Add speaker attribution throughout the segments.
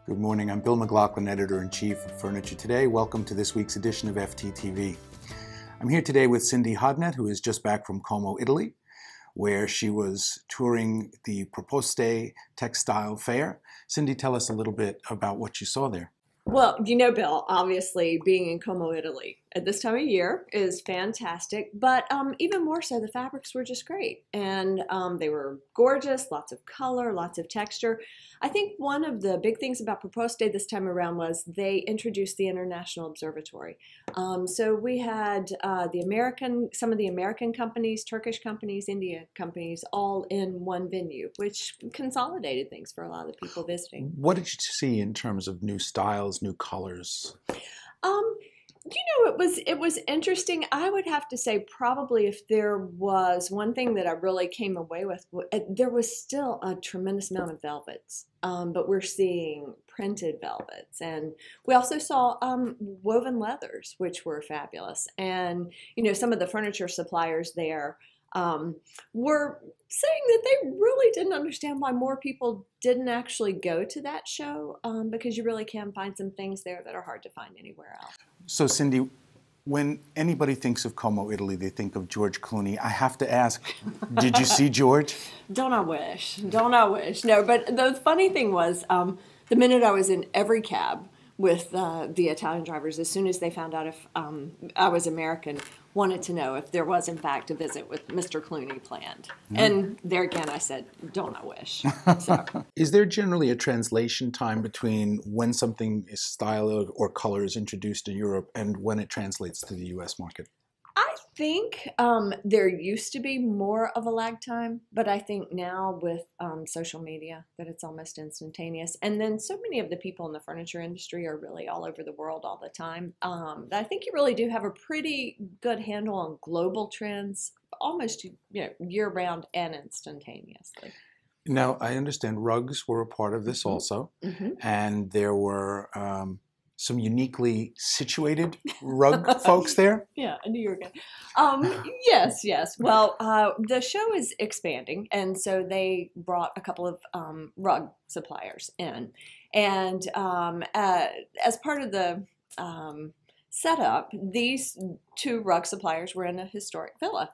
Speaker 1: Good morning, I'm Bill McLoughlin, Editor-in-Chief of Furniture Today. Welcome to this week's edition of FTTV. I'm here today with Cindy Hodnett, who is just back from Como, Italy, where she was touring the Proposte textile fair. Cindy, tell us a little bit about what you saw there.
Speaker 2: Well, you know, Bill, obviously being in Como, Italy at this time of year is fantastic, but even more so, the fabrics were just great. And they were gorgeous, lots of color, lots of texture. I think one of the big things about Proposte this time around was they introduced the International Observatory. So we had some of the American companies, Turkish companies, India companies, all in one venue, which consolidated things for a lot of the people visiting.
Speaker 1: What did you see in terms of new styles, new colors?
Speaker 2: You know, it was interesting. I would have to say probably if there was one thing that I really came away with, there was still a tremendous amount of velvets, but we're seeing printed velvets. And we also saw woven leathers, which were fabulous. And, you know, some of the furniture suppliers there were saying that they really didn't understand why more people didn't actually go to that show, because you really can find some things there that are hard to find anywhere else.
Speaker 1: So Cindy, when anybody thinks of Como, Italy, they think of George Clooney. I have to ask, did you see George?
Speaker 2: Don't I wish? Don't I wish? No, but the funny thing was, the minute I was in every cab with the Italian drivers, as soon as they found out if I was American, wanted to know if there was, in fact, a visit with Mr. Clooney planned. And there again, I said, don't I wish? So.
Speaker 1: Is there generally a translation time between when something is style or color is introduced in Europe and when it translates to the U.S. market?
Speaker 2: I think there used to be more of a lag time, but I think now with social media that it's almost instantaneous. And then so many of the people in the furniture industry are really all over the world all the time. That I think you really do have a pretty good handle on global trends, almost year-round and instantaneously.
Speaker 1: Now, I understand rugs were a part of this also, and there were some uniquely situated rug folks there?
Speaker 2: Yeah, I knew you were going. Yes. Well, the show is expanding, and so they brought a couple of rug suppliers in. And as part of the setup, these two rug suppliers were in a historic villa.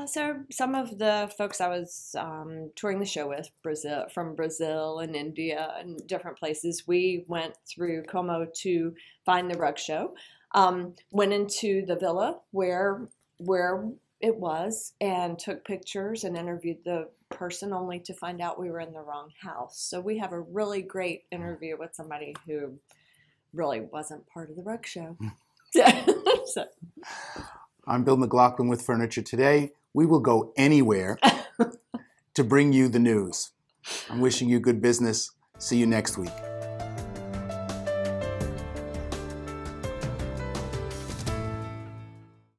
Speaker 2: So some of the folks I was touring the show with, from Brazil and India and different places, we went through Como to find the rug show, went into the villa where it was and took pictures and interviewed the person, only to find out we were in the wrong house. So we have a really great interview with somebody who really wasn't part of the rug show. So.
Speaker 1: I'm Bill McLoughlin with Furniture Today. We will go anywhere to bring you the news. I'm wishing you good business. See you next week.